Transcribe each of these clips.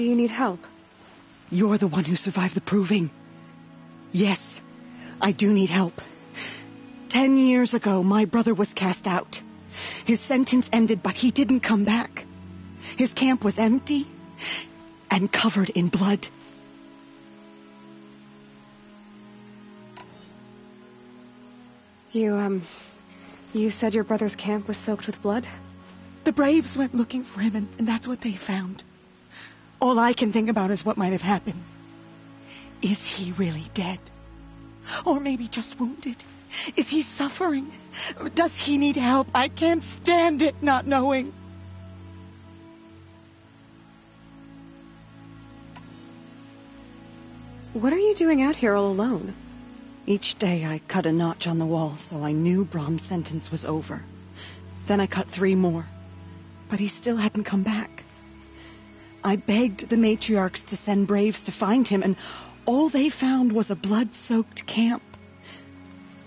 Do you need help? You're the one who survived the proving. Yes, I do need help. 10 years ago, my brother was cast out. His sentence ended, but he didn't come back. His camp was empty and covered in blood. You said your brother's camp was soaked with blood? The Braves went looking for him, and that's what they found. All I can think about is what might have happened. Is he really dead? Or maybe just wounded? Is he suffering? Does he need help? I can't stand it not knowing. What are you doing out here all alone? Each day I cut a notch on the wall so I knew Brom's sentence was over. Then I cut 3 more. But he still hadn't come back. I begged the matriarchs to send Braves to find him, and all they found was a blood-soaked camp.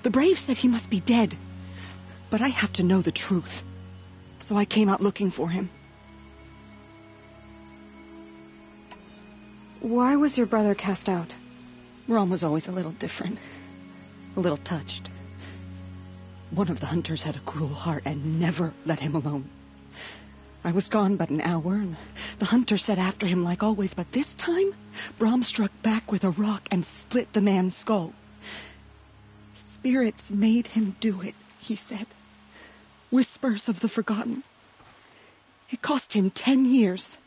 The Braves said he must be dead, but I have to know the truth. So I came out looking for him. Why was your brother cast out? Brom was always a little different, a little touched. One of the hunters had a cruel heart and never let him alone. I was gone but an hour, and the hunter set after him like always, but this time, Brom struck back with a rock and split the man's skull. Spirits made him do it, he said. Whispers of the forgotten. It cost him 10 years.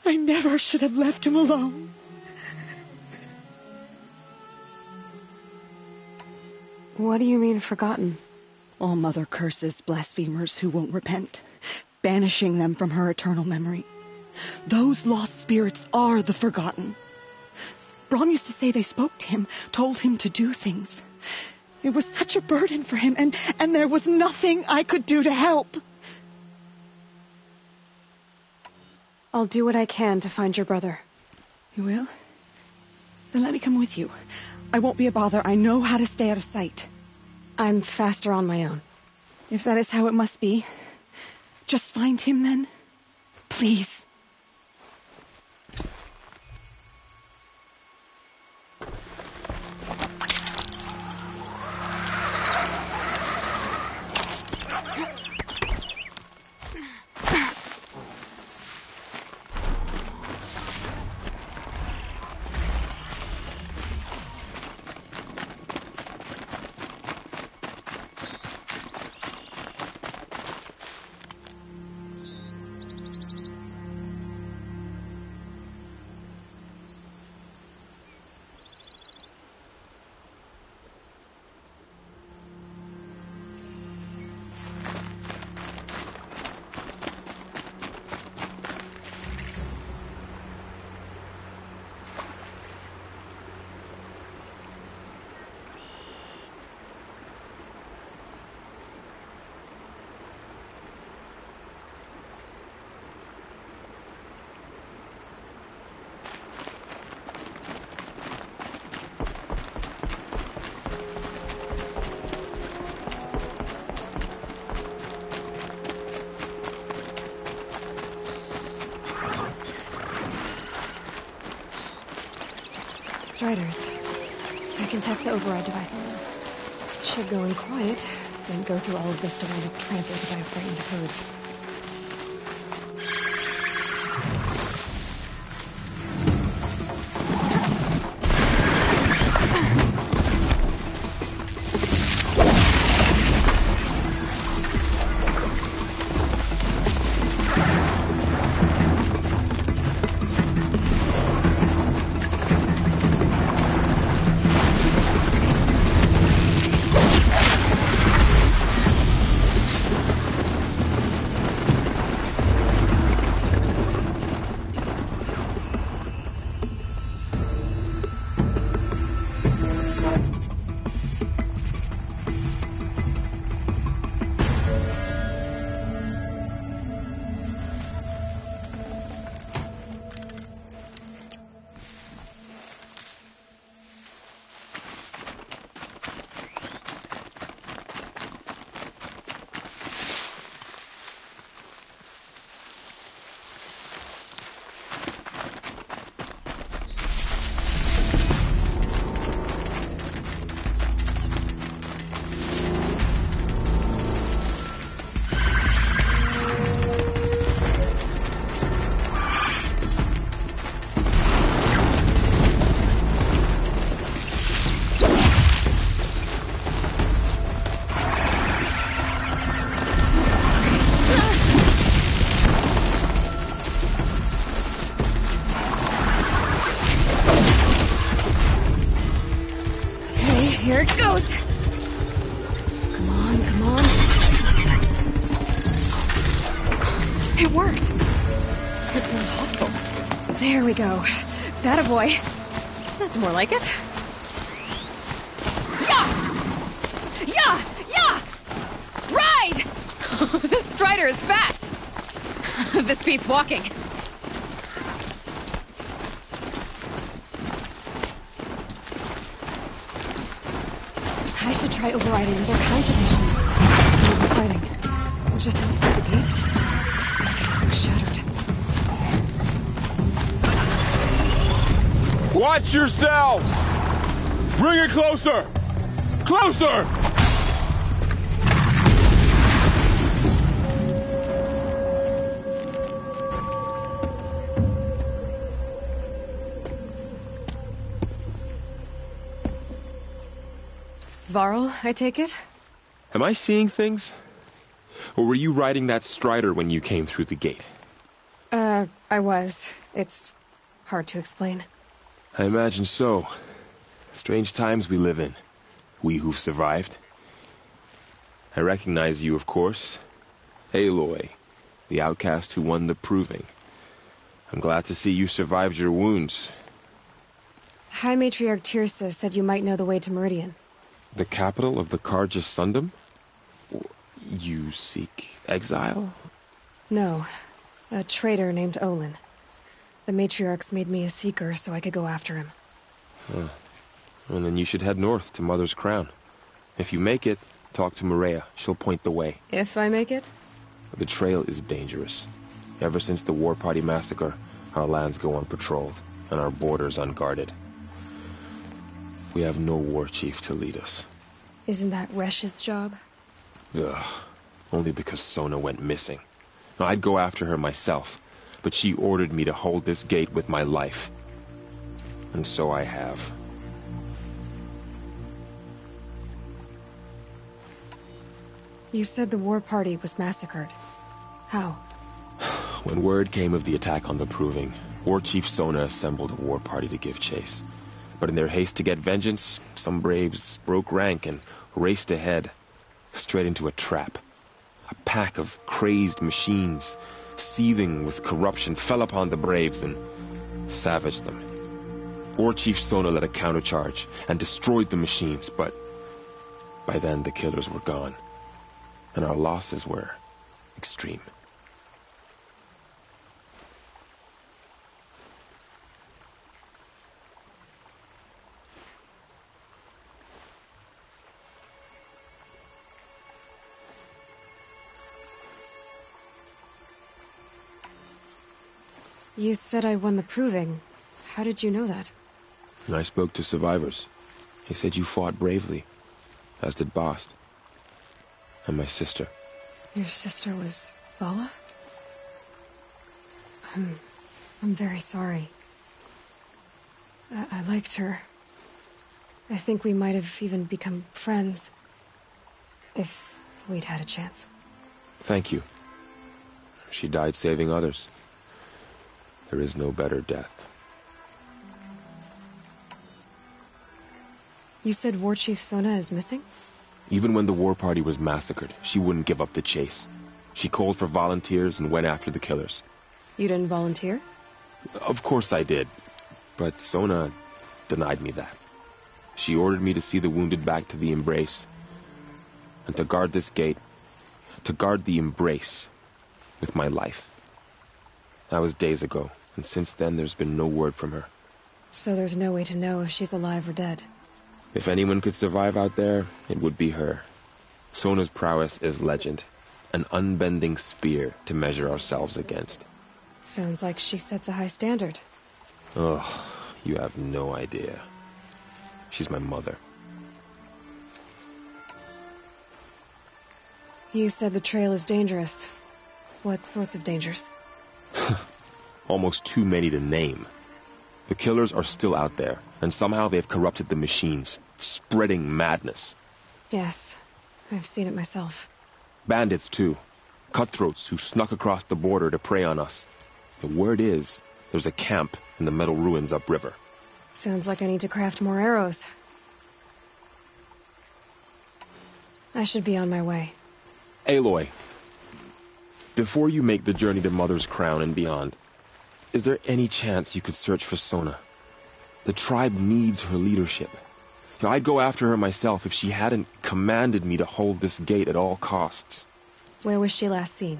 I never should have left him alone. What do you mean, forgotten? All Mother curses blasphemers who won't repent, banishing them from her eternal memory. Those lost spirits are the forgotten. Brom used to say they spoke to him, told him to do things. It was such a burden for him, and there was nothing I could do to help. I'll do what I can to find your brother. You will? Then let me come with you. I won't be a bother. I know how to stay out of sight. I'm faster on my own. If that is how it must be, just find him then. Please. Striders. I can test the override device on them. Should go in quiet. Didn't go through all of this to wind up trampled by a frightened herd. There we go. That a boy. That's more like it. Yeah! Yeah! Yeah! Ride! This Strider is fast. This beats walking. I should try overriding other kinds of machines. What are fighting? Just outside the gates. It's shattered. Watch yourselves! Bring it closer! Closer! Varl, I take it? Am I seeing things? Or were you riding that Strider when you came through the gate? I was. It's hard to explain. I imagine so. Strange times we live in. We who've survived. I recognize you, of course. Aloy, the outcast who won the proving. I'm glad to see you survived your wounds. High Matriarch Tirsa said you might know the way to Meridian. The capital of the Carja Sundom? You seek exile? No. A traitor named Olin. The Matriarchs made me a seeker so I could go after him. Well, then you should head north to Mother's Crown. If you make it, talk to Maria. She'll point the way. If I make it? The trail is dangerous. Ever since the War Party massacre, our lands go unpatrolled, and our borders unguarded. We have no war chief to lead us. Isn't that Resh's job? Ugh. Only because Sona went missing. Now, I'd go after her myself, but she ordered me to hold this gate with my life. And so I have. You said the War Party was massacred. How? When word came of the attack on the Proving, War Chief Sona assembled a war party to give chase. But in their haste to get vengeance, some braves broke rank and raced ahead, straight into a trap. A pack of crazed machines, seething with corruption, fell upon the braves and savaged them. War Chief Sona led a countercharge and destroyed the machines, but by then the killers were gone, and our losses were extreme. You said I won the Proving. How did you know that? I spoke to survivors. They said you fought bravely, as did Bast. And my sister. Your sister was Vala? I'm very sorry. I liked her. I think we might have even become friends. If we'd had a chance. Thank you. She died saving others. There is no better death. You said War Chief Sona is missing? Even when the war party was massacred, she wouldn't give up the chase. She called for volunteers and went after the killers. You didn't volunteer? Of course I did, but Sona denied me that. She ordered me to see the wounded back to the Embrace, and to guard this gate, to guard the Embrace with my life. That was days ago, and since then there's been no word from her. So there's no way to know if she's alive or dead. If anyone could survive out there, it would be her. Sona's prowess is legend, an unbending spear to measure ourselves against. Sounds like she sets a high standard. Oh, you have no idea. She's my mother. You said the trail is dangerous. What sorts of dangers? Almost too many to name. The killers are still out there, and somehow they've corrupted the machines, spreading madness. Yes, I've seen it myself. Bandits, too. Cutthroats who snuck across the border to prey on us. The word is, there's a camp in the metal ruins upriver. Sounds like I need to craft more arrows. I should be on my way. Aloy, before you make the journey to Mother's Crown and beyond, Is there any chance you could search for Sona? The tribe needs her leadership. I'd go after her myself if she hadn't commanded me to hold this gate at all costs. Where was she last seen?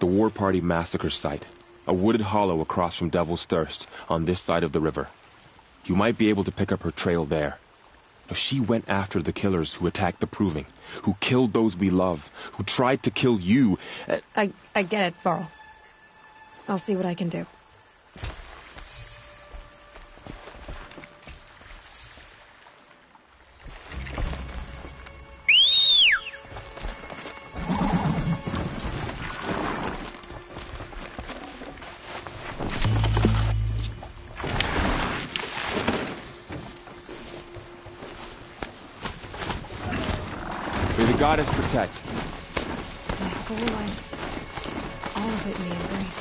The War Party massacre site. A wooded hollow across from Devil's Thirst, on this side of the river. You might be able to pick up her trail there. She went after the killers who attacked the Proving, who killed those we love, who tried to kill you. I get it, Varl. I'll see what I can do. May the goddess protect. My whole life, all of it in the embrace.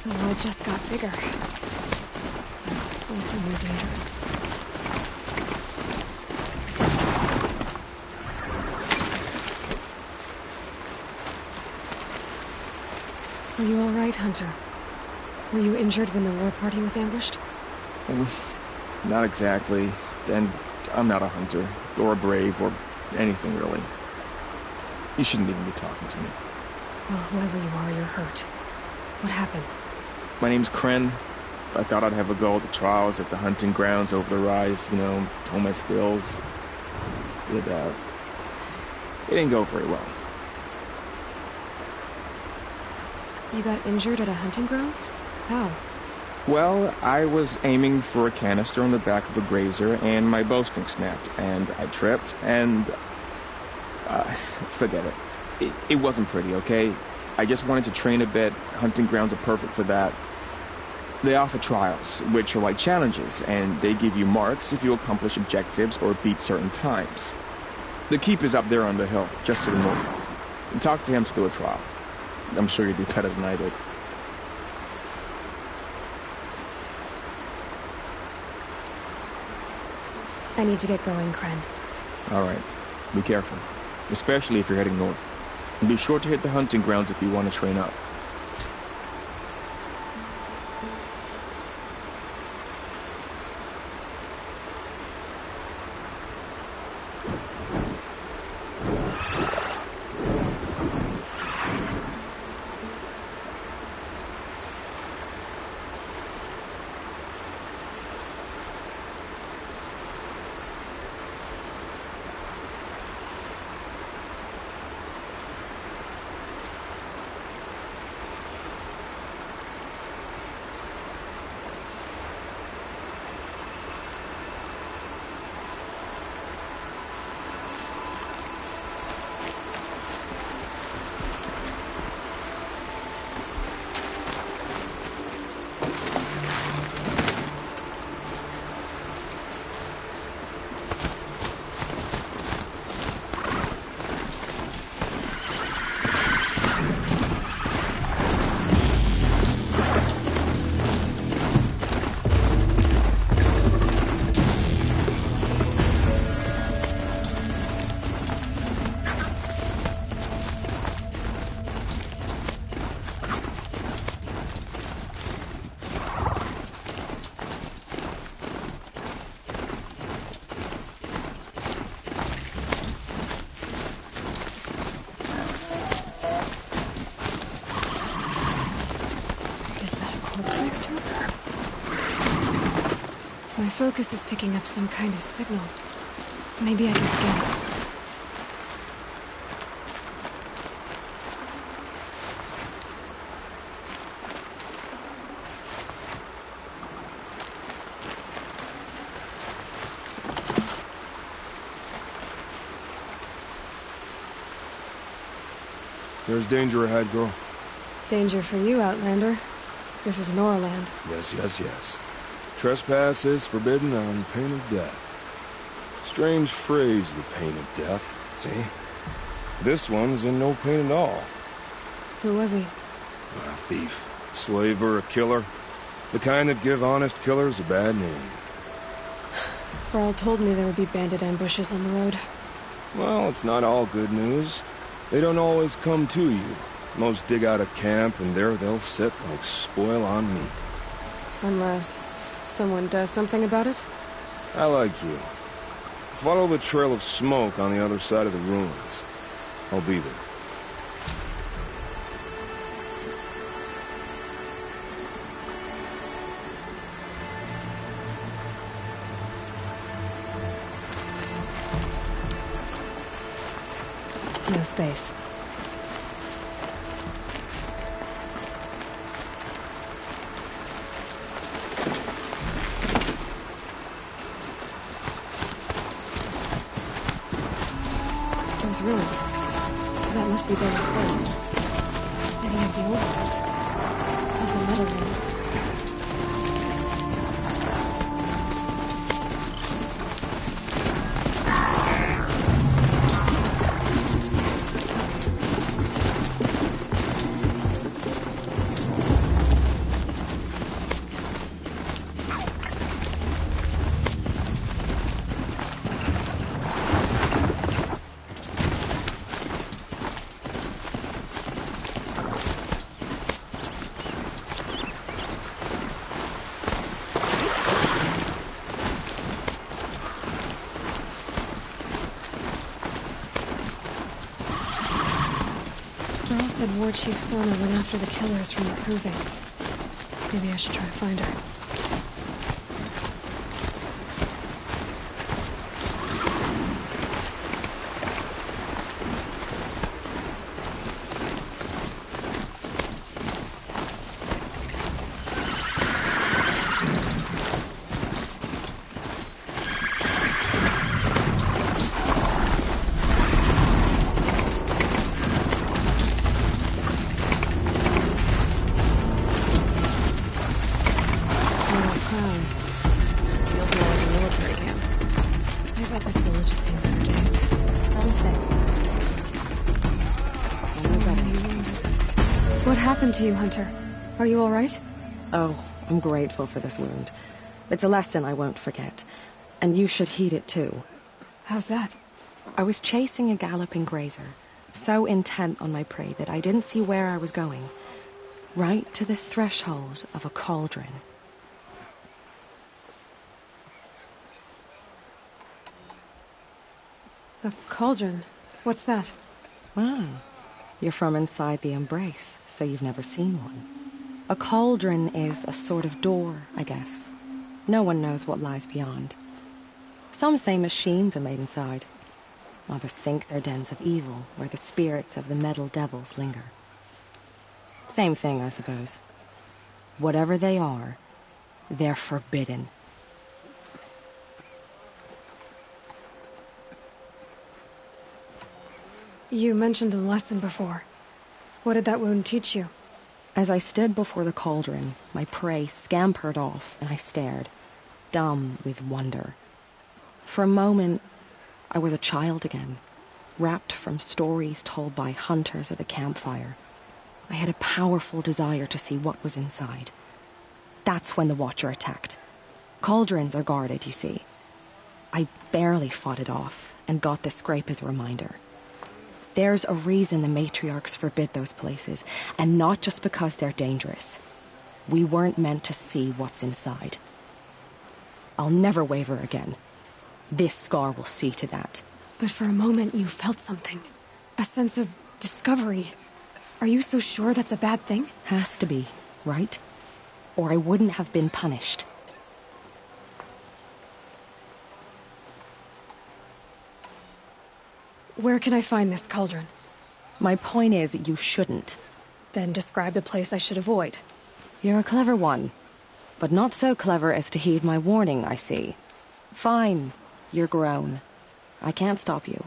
The world just got bigger. And also more dangerous. Are you all right, Hunter? Were you injured when the war party was ambushed? Not exactly. And I'm not a hunter, or a brave, or anything really. You shouldn't even be talking to me. Well, whoever you are, you're hurt. What happened? My name's Kren. I thought I'd have a go at the trials at the hunting grounds over the rise, hone my skills. It didn't go very well. You got injured at a hunting grounds? How? Well, I was aiming for a canister on the back of a grazer, and my bowstring snapped, and I tripped, and... forget it. It wasn't pretty, okay? I just wanted to train a bit. Hunting grounds are perfect for that. They offer trials, which are like challenges, and they give you marks if you accomplish objectives or beat certain times. The keep is up there on the hill, just to the north. And talk to him to do a trial. I'm sure you'd be better than I did. I need to get going, Kren. All right. Be careful. Especially if you're heading north. And be sure to hit the hunting grounds if you want to train up. My focus is picking up some kind of signal. Maybe I can scan it. There's danger ahead, girl. Danger for you, Outlander. This is Norland. Yes, yes, yes. Trespass is forbidden on pain of death. Strange phrase, the pain of death. See? This one's in no pain at all. Who was he? A thief, slaver, a killer. The kind that give honest killers a bad name. Varl told me there would be bandit ambushes on the road. Well, it's not all good news. They don't always come to you. Most dig out a camp, and there they'll sit like spoil on meat. Unless someone does something about it? I like you. Follow the trail of smoke on the other side of the ruins. I'll be there. No space. Those ruins. That must be Dennis first. City of the old ones. Of the metal world. Earl said War Chief Sona went after the killers from the Proving. Maybe I should try to find her. What happened to you, Hunter? Are you all right? Oh, I'm grateful for this wound. It's a lesson I won't forget. And you should heed it too. How's that? I was chasing a galloping grazer, so intent on my prey that I didn't see where I was going. Right to the threshold of a cauldron. A cauldron? What's that? Ah, you're from inside the Embrace, so you've never seen one. A cauldron is a sort of door, I guess. No one knows what lies beyond. Some say machines are made inside. Others think they're dens of evil, where the spirits of the metal devils linger. Same thing, I suppose. Whatever they are, they're forbidden. You mentioned a lesson before. What did that wound teach you? As I stood before the cauldron, my prey scampered off, and I stared, dumb with wonder. For a moment, I was a child again, wrapped from stories told by hunters at the campfire. I had a powerful desire to see what was inside. That's when the Watcher attacked. Cauldrons are guarded, you see. I barely fought it off, and got the scrape as a reminder. There's a reason the matriarchs forbid those places, and not just because they're dangerous. We weren't meant to see what's inside. I'll never waver again. This scar will see to that. But for a moment you felt something. A sense of discovery. Are you so sure that's a bad thing? Has to be, right? Or I wouldn't have been punished. Where can I find this cauldron? My point is, you shouldn't. Then describe the place I should avoid. You're a clever one, but not so clever as to heed my warning, I see. Fine, you're grown. I can't stop you.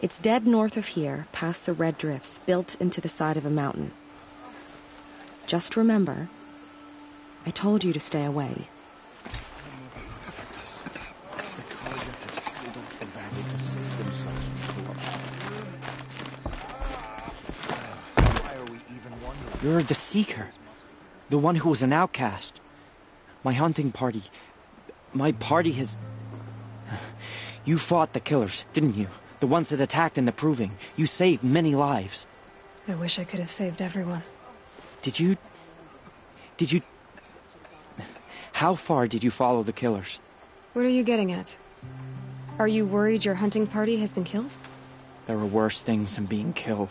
It's dead north of here, past the red drifts, built into the side of a mountain. Just remember, I told you to stay away. You're the Seeker. The one who was an outcast. My hunting party. My party has... You fought the killers, didn't you? The ones that attacked in the Proving. You saved many lives. I wish I could have saved everyone. Did you... How far did you follow the killers? What are you getting at? Are you worried your hunting party has been killed? There are worse things than being killed.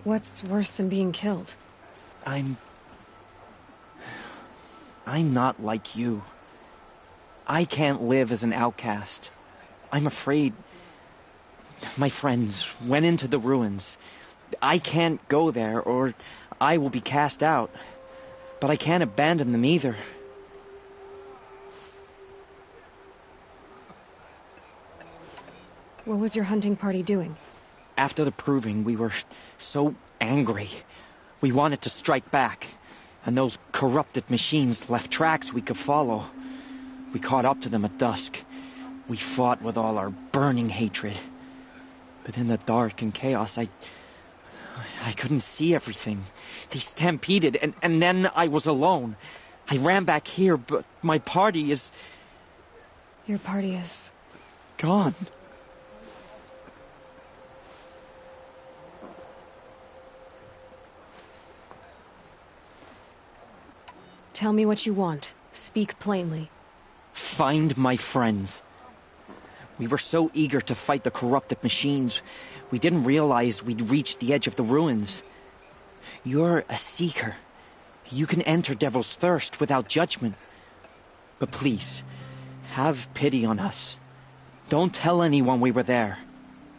What's worse than being killed? I'm not like you. I can't live as an outcast. I'm afraid. My friends went into the ruins. I can't go there, or I will be cast out. But I can't abandon them either. What was your hunting party doing? After the proving, we were so angry. We wanted to strike back. And those corrupted machines left tracks we could follow. We caught up to them at dusk. We fought with all our burning hatred. But in the dark and chaos, I couldn't see everything. They stampeded, and then I was alone. I ran back here, but my party is... Your party is... gone. Tell me what you want. Speak plainly. Find my friends. We were so eager to fight the corrupted machines, we didn't realize we'd reached the edge of the ruins. You're a seeker. You can enter Devil's Thirst without judgment. But please, have pity on us. Don't tell anyone we were there.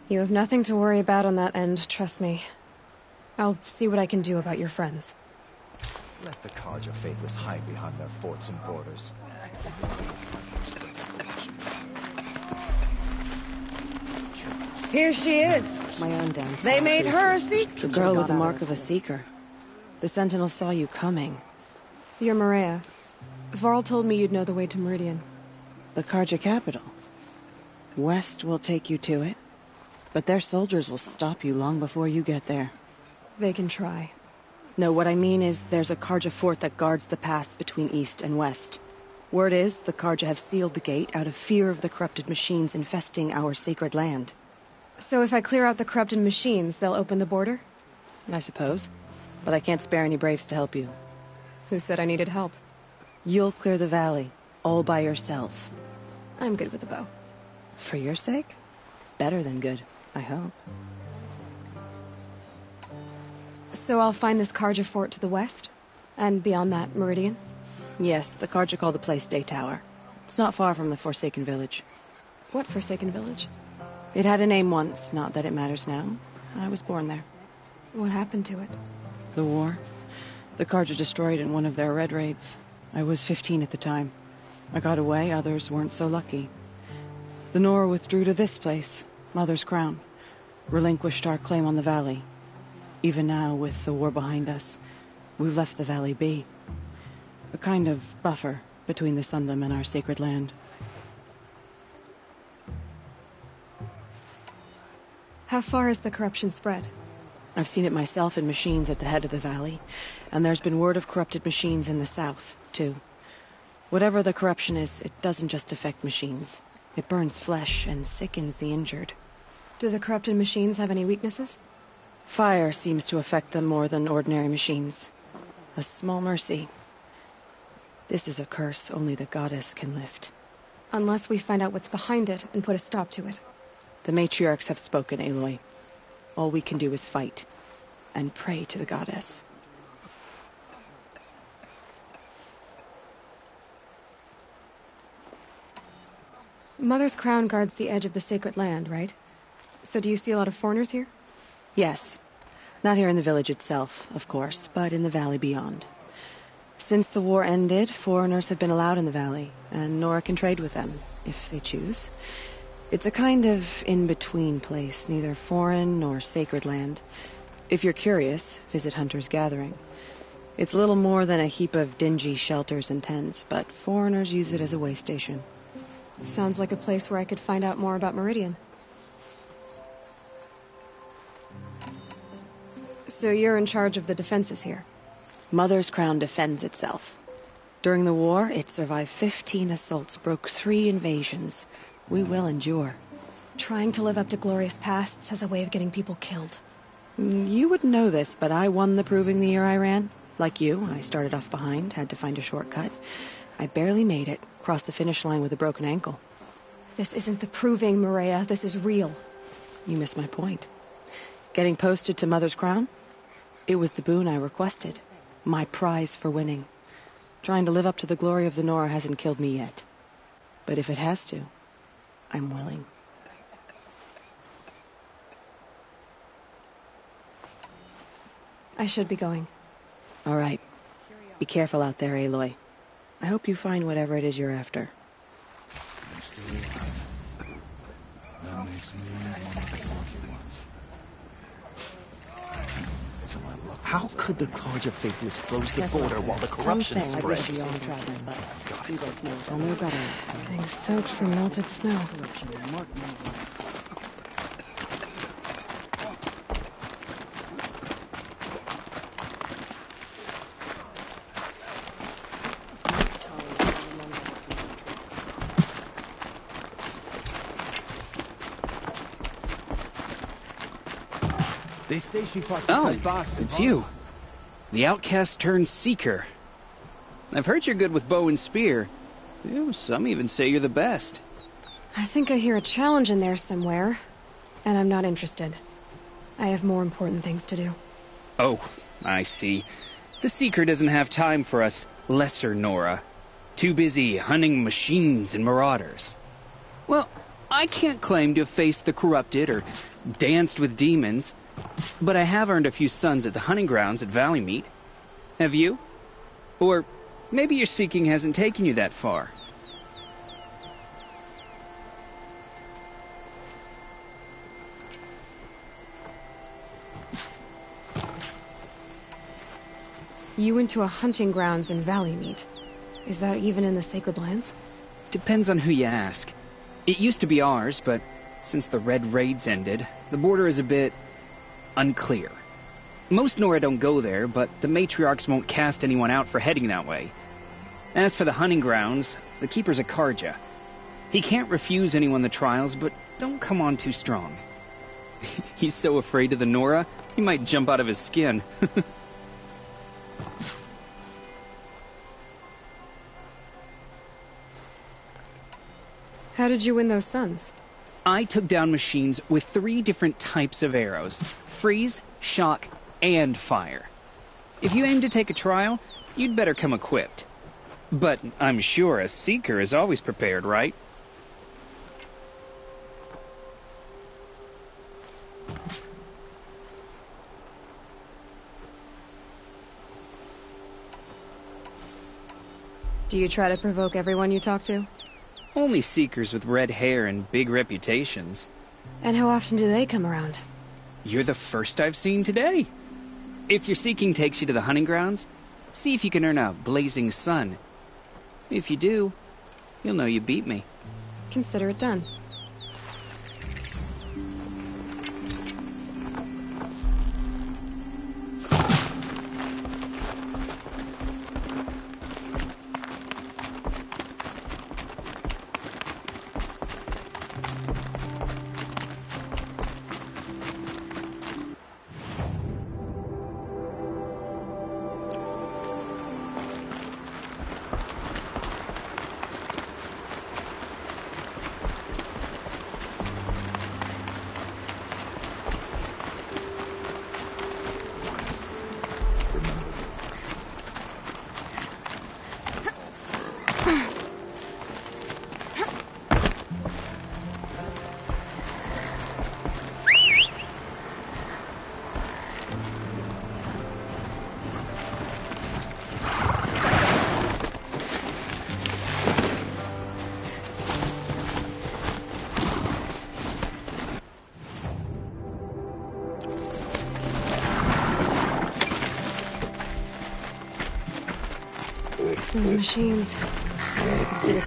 You have nothing to worry about on that end, trust me. I'll see what I can do about your friends. Let the Carja faithless hide behind their forts and borders. Here she is. My own damn. They made her a seeker. The girl with the mark of a seeker. The Sentinel saw you coming. You're Maria. Varl told me you'd know the way to Meridian. The Carja capital. West will take you to it, but their soldiers will stop you long before you get there. They can try. No, what I mean is there's a Carja fort that guards the pass between east and west. Word is the Carja have sealed the gate out of fear of the corrupted machines infesting our sacred land. So if I clear out the corrupted machines, they'll open the border? I suppose. But I can't spare any braves to help you. Who said I needed help? You'll clear the valley, all by yourself. I'm good with a bow. For your sake? Better than good, I hope. So I'll find this Carja fort to the west? And beyond that, Meridian? Yes, the Carja call the place Day Tower. It's not far from the Forsaken Village. What Forsaken Village? It had a name once, not that it matters now. I was born there. What happened to it? The war. The Carja destroyed it in one of their red raids. I was 15 at the time. I got away, others weren't so lucky. The Nora withdrew to this place, Mother's Crown. Relinquished our claim on the valley. Even now, with the war behind us, we've left the valley be. A kind of buffer between the Sundom and our sacred land. How far has the corruption spread? I've seen it myself in machines at the head of the valley, and there's been word of corrupted machines in the south, too. Whatever the corruption is, it doesn't just affect machines. It burns flesh and sickens the injured. Do the corrupted machines have any weaknesses? Fire seems to affect them more than ordinary machines. A small mercy. This is a curse only the goddess can lift. Unless we find out what's behind it and put a stop to it. The matriarchs have spoken, Aloy. All we can do is fight and pray to the goddess. Mother's Crown guards the edge of the sacred land, right? So do you see a lot of foreigners here? Yes. Not here in the village itself, of course, but in the valley beyond. Since the war ended, foreigners have been allowed in the valley, and Nora can trade with them, if they choose. It's a kind of in-between place, neither foreign nor sacred land. If you're curious, visit Hunter's Gathering. It's little more than a heap of dingy shelters and tents, but foreigners use it as a way station. Sounds like a place where I could find out more about Meridian. So you're in charge of the defenses here? Mother's Crown defends itself. During the war, it survived 15 assaults, broke 3 invasions. We will endure. Trying to live up to glorious pasts has a way of getting people killed. You wouldn't know this, but I won the proving the year I ran. Like you, I started off behind, had to find a shortcut. I barely made it, crossed the finish line with a broken ankle. This isn't the proving, Maria. This is real. You missed my point. Getting posted to Mother's Crown? It was the boon I requested. My prize for winning. Trying to live up to the glory of the Nora hasn't killed me yet. But if it has to, I'm willing. I should be going. All right. Be careful out there, Aloy. I hope you find whatever it is you're after. That makes me want to talk you once. How could the College of Faithless close the border while the corruption spreads? We both know it's only better next time. Getting soaked from melted snow. They say she fought it's you. The outcast turned seeker. I've heard you're good with bow and spear. Some even say you're the best. I think I hear a challenge in there somewhere, and I'm not interested. I have more important things to do. Oh, I see. The seeker doesn't have time for us lesser Nora. Too busy hunting machines and marauders. Well, I can't claim to have faced the corrupted or danced with demons, but I have earned a few sons at the hunting grounds at Valleymeet. Have you? Or maybe your seeking hasn't taken you that far. You went to a hunting grounds in Valleymeet. Is that even in the Sacred Lands? Depends on who you ask. It used to be ours, but since the Red Raids ended, the border is a bit unclear. Most Nora don't go there, but the matriarchs won't cast anyone out for heading that way. As for the hunting grounds, the keeper's a Karja. He can't refuse anyone the trials, but don't come on too strong. He's so afraid of the Nora, he might jump out of his skin. How did you win those sons? I took down machines with 3 different types of arrows: freeze, shock, and fire. If you aim to take a trial, you'd better come equipped. But I'm sure a seeker is always prepared, right? Do you try to provoke everyone you talk to? Only seekers with red hair and big reputations. And how often do they come around? You're the first I've seen today. If your seeking takes you to the hunting grounds, see if you can earn a blazing sun. If you do, you'll know you beat me. Consider it done. Those machines. I really consider.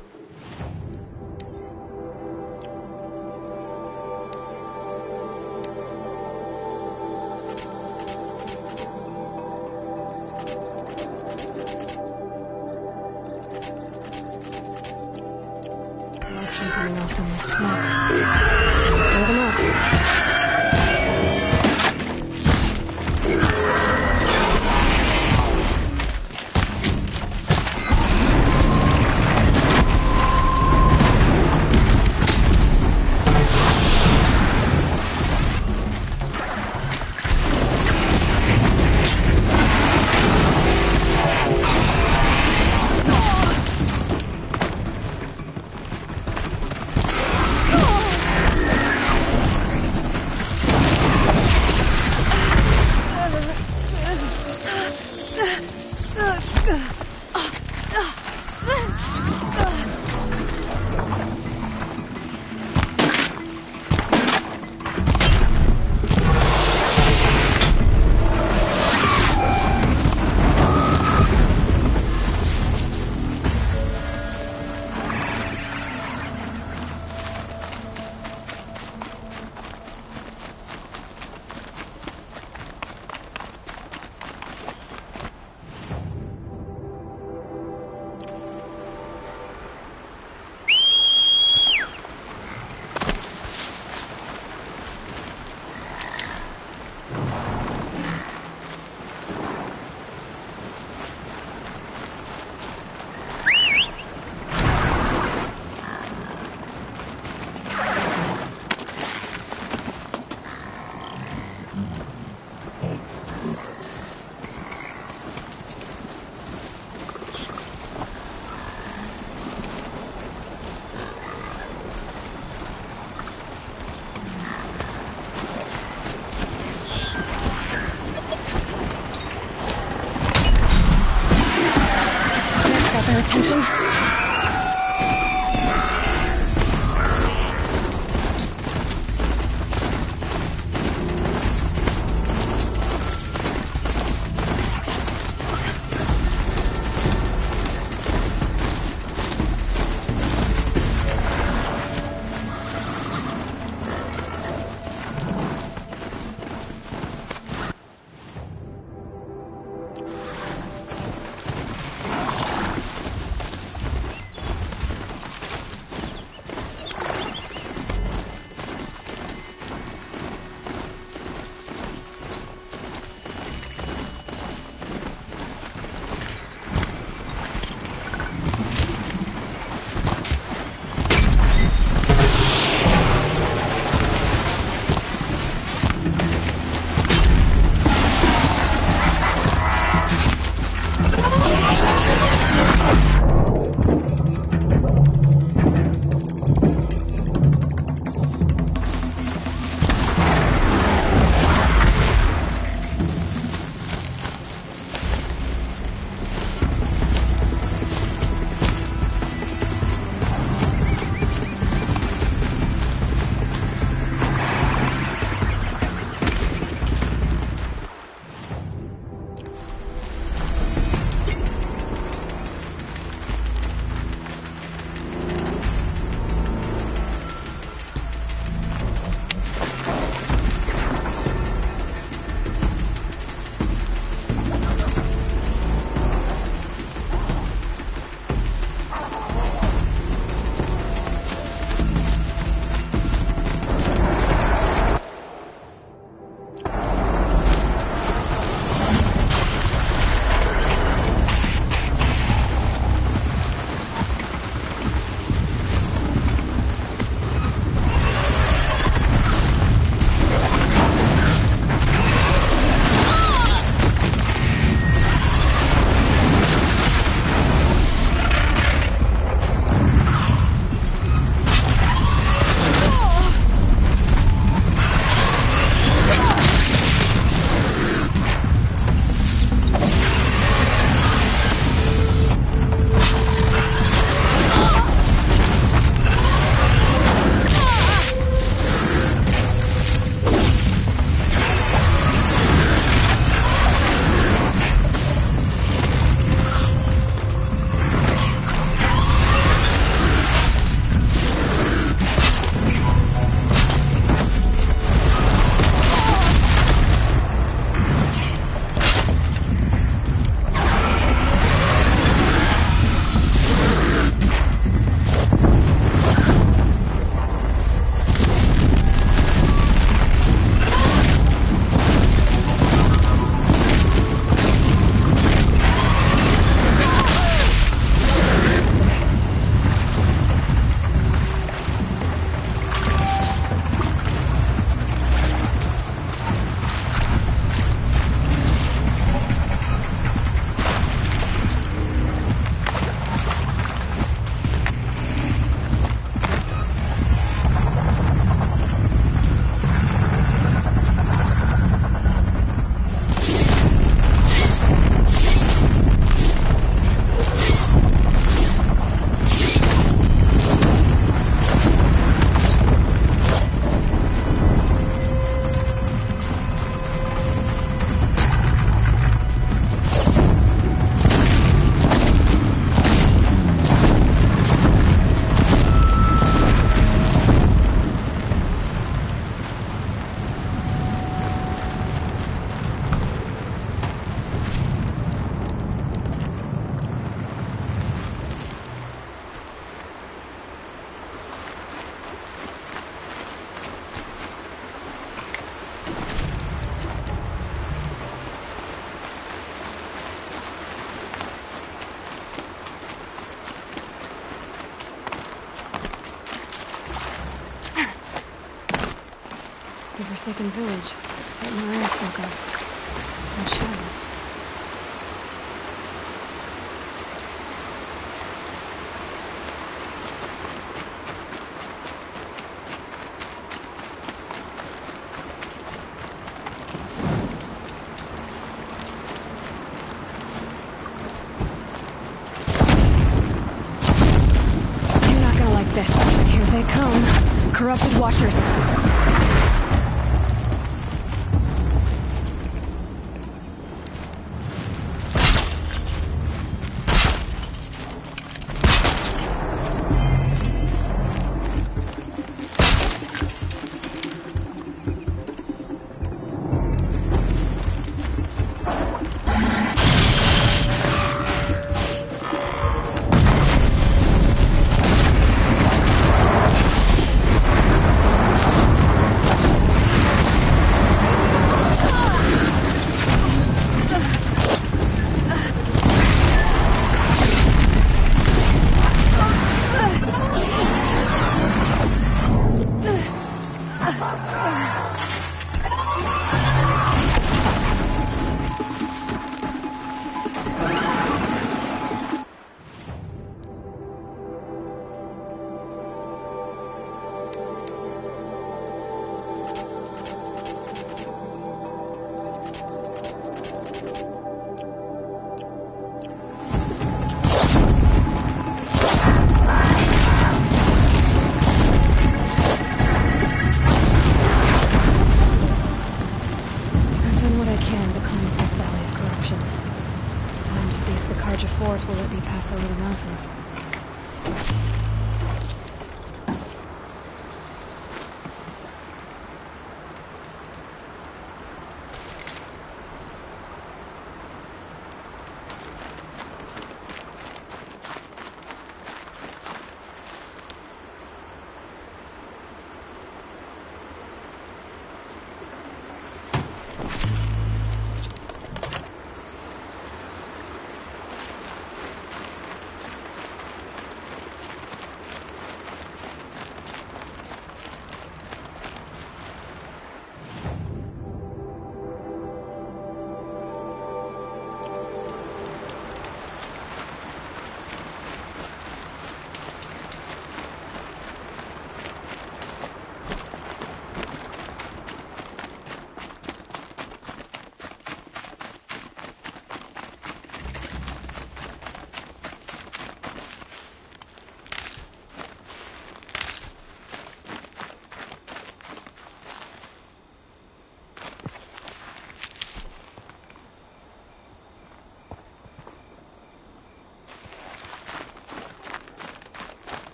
direction coming off them like smoke. Or the not. the forsaken village that Maria spoke of. In shadows. Corrupted Watchers. Will let me pass over the mountains.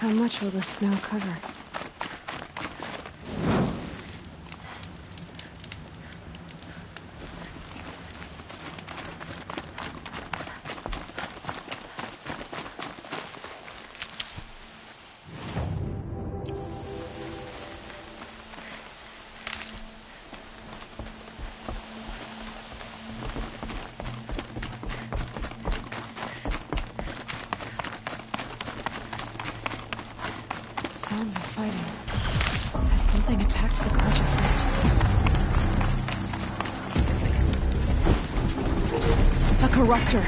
How much will the snow cover? Sounds of fighting. Has something attacked the Carja fleet? A corruptor.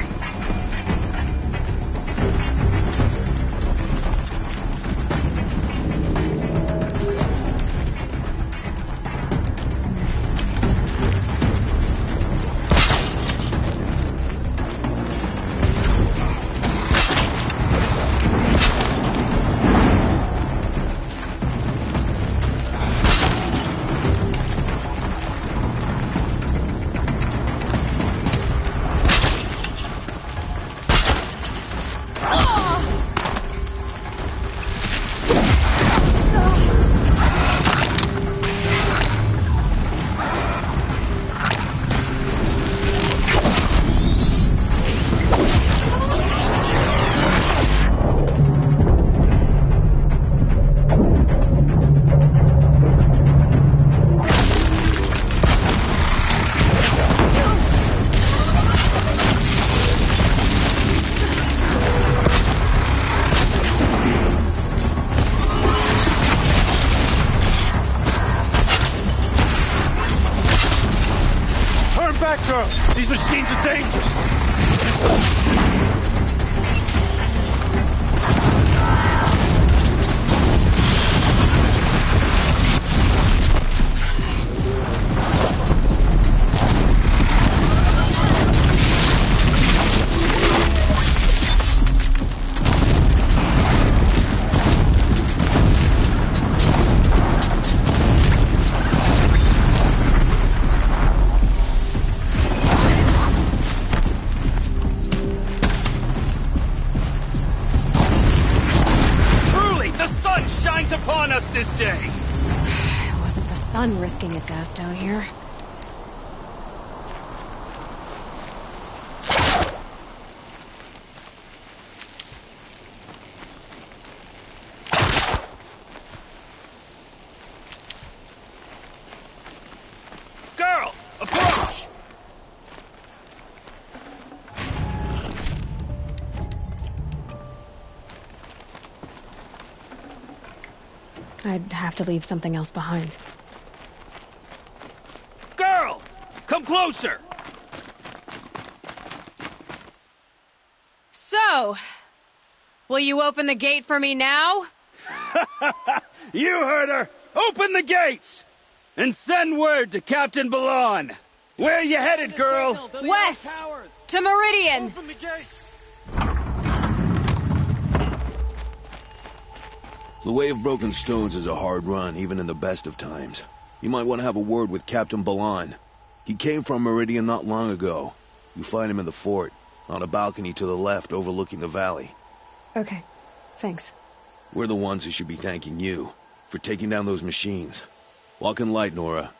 girl. These machines are dangerous. Upon us this day. It wasn't the sun risking its ass down here. Girl, approach! I'd have to leave something else behind. Girl! Come closer! So, will you open the gate for me now? You heard her! Open the gates! And send word to Captain Balon. Where are you headed, girl? West! To Meridian! Open the gates! The Way of Broken Stones is a hard run, even in the best of times. You might want to have a word with Captain Balon. He came from Meridian not long ago. You find him in the fort, on a balcony to the left overlooking the valley. Okay, thanks. We're the ones who should be thanking you for taking down those machines. Walk in light, Nora.